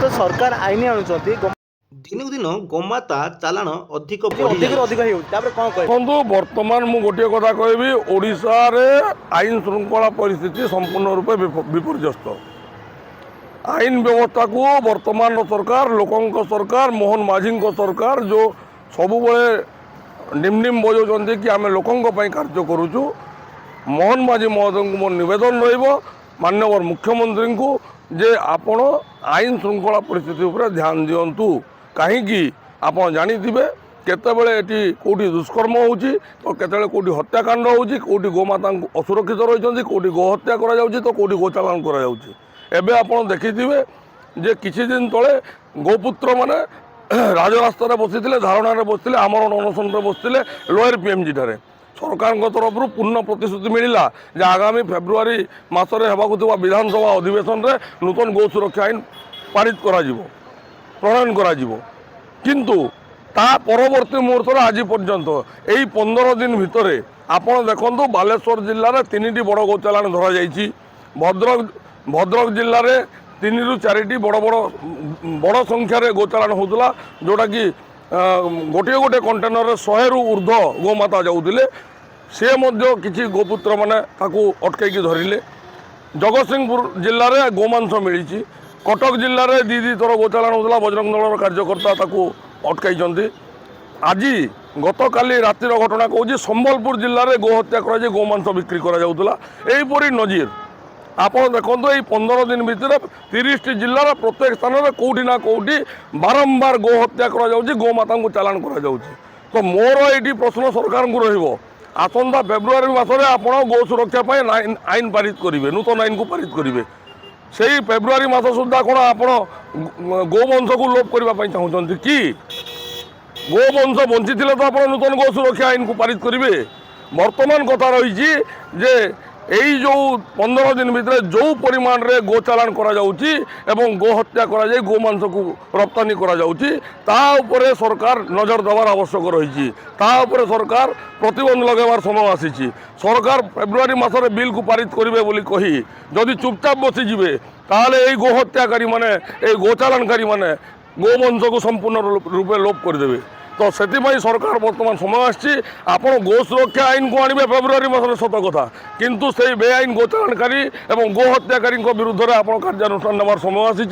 तो सरकार आईन आणुचंती दिनकू दिन गोमाता चालाण अधिक अधिक अधिक कौन कह देखो बर्तमान मु गोटे कथा कहबी ओडिशा रे आईन श्रृंखला परिस्थिति संपूर्ण रूपे विपर्यस्त आईन व्यवस्था को वर्तमान सरकार लोकों सरकार मोहन माझी सरकार जो सबु निम्न बजाउछन्ति कि आम लोकों कार्य करुचु मोहन माझी महोदय को मोर निवेदन माननीय मुख्यमंत्री को जे आपण आईन श्रृंखला परिस्थिति उपर ध्यान दिंतु कहीं आप जानिथिबे केतेबेले एटी कोठी दुष्कर्म होउची तो केतेबेले कोठी हत्याकांड होउची कोठी गोमाता असुरक्षित रहिछन्ति कोठी गोहत्या करा जाउची तो कोठी गोचालान करा जाउची एबे आपण देखिथिबे जे किछि दिन तळे गोपुत्र माने राजरास्ता बसिथिले धारणा बसिथिले आमरण अनशन बसिथिले लोयर पीएमजी ठारे सरकार तरफ पूर्ण प्रतिश्रुति मिला जे आगामी फेब्रुआरी मासरे हेबाकुथिबा विधानसभा अधिवेशन रे नूतन गो सुरक्षा आईन पारित करा जिवो प्रणयन करा जिवो किंतु ता परवर्ती मुहूर्त आज पर्यंत यही 15 दिन भितर आपण देखु बालेश्वर जिले में 3टी बड़ गोचालाण धरा जाइए भद्रक जिले में 3 ରୁ 4ଟି बड़ संख्यार गोचालाण होता जोटा कि गोटे गोटे कंटेनर 100 ରୁ ऊर्ध्व गोमाता जाऊे सी कि गोपुत्र मैंने अटकई धरिले जगतसिंहपुर जिले में गोमांस मिली कटक जिले में दी थर गोचालाण होता बजरंग दल कार्यकर्ता अटकई आज गत काली रातिर घटना कहूँ संबलपुर जिले में गोहत्या कर गोमांस बिक्री करपरी नजीर आप देखो ये 15 दिन भितर 30टी जिलार प्रत्येक स्थान में कौटी ना कौटी बारंबार गोहत्या कर गोमाता को चालाण कर तो मोर ये प्रश्न सरकार को रसंता फेब्रुआरी मसरे आप गो सुरक्षा आईन पारित करेंगे नूतन आईन को पारित करेंगे से फेब्रुआरी मस सुधा कौन आप गोवंश को लोप करने चाहते कि गोवंश बंची तो आप नूतन गो सुरक्षा आईन को पारित करेंगे वर्तमान कथा रही यही जो 15 दिन भितर जो परिमाण रे गोचालाण करा जाउची एवं गोहत्या करा जाए गोमांस को रप्तानी करा जाउची ता उपरे सरकार नजर देवार आवश्यक रही सरकार प्रतिबंध लगेबार समय आसी सरकार फेब्रुआरी मसरे बिल को पारित करेंगे बोली कही जदि चुपचाप बसीजे ताहले यही गोहत्याकारी माने यही गोचालाणकारी माने गोवंश को संपूर्ण रूपे लोप करदेवे तो से सरकार बर्तमान समय आसी गो सुरक्षा आईन को आणवे फेब्रुआरी मसरे सत कथा किंतु से बेआईन गोचालाणकारी एवं गोहत्याकारी विरुद्ध में आप कार्यानुष्ठान नेबार समय आसी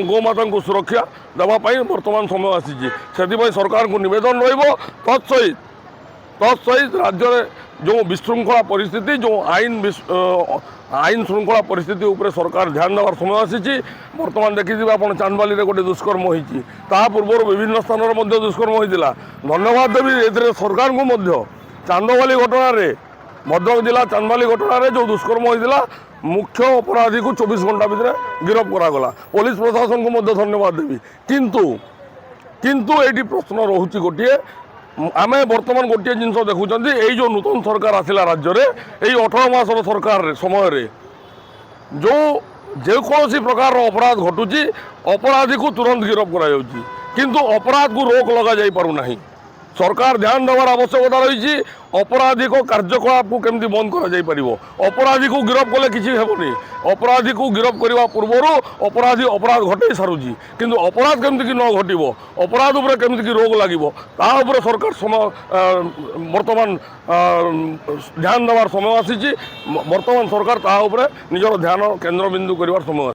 गोमाता को सुरक्षा देवाई बर्तमान समय आसी से सरकार को नवेदन तत्सहित राज्य जो विशृंखला परिस्थिति जो आईन श्रृंखला परिस्थिति उपरे सरकार ध्यान देवार समय आसी बर्तमान देखिए आप चांदबाली में गोटे दुष्कर्म होता पूर्व विभिन्न स्थान में दुष्कर्म होता धन्यवाद देवी ए सरकार को चांदबाली घटना भद्रक जिला चांदबाली घटना जो दुष्कर्म होता मुख्य अपराधी को 24 घंटा भितर गिरफ्त करागला पुलिस प्रशासन को धन्यवाद देवी किंतु ये प्रश्न रोचे गोटे आम बर्तमान गोटे जिन देखुं यही जो नूतन सरकार आसला राज्य में यही 18 मासर सरकार समय जो जेकोसी प्रकार अपराध घटुची अपराधी को तुरंत गिरफ्त किंतु अपराध को रोक लगा जाई पारु नहीं सरकार ध्यान देवार आवश्यकता रही अपराधी को कार्यकलाप को केमती बंद कर अपराधी को गिरफ्त कले किसी हेबनी अपराधी को गिरफ्त करने पूर्वर अपराधी अपराध घटे सारूची किंतु अपराध केमती कि न घटब अपराध उपर केमती कि रोग लगे सरकार समय बर्तमान ध्यान देवार समय आसी बर्तमान सरकार निजर ध्यान केन्द्रबिंदु करवार समय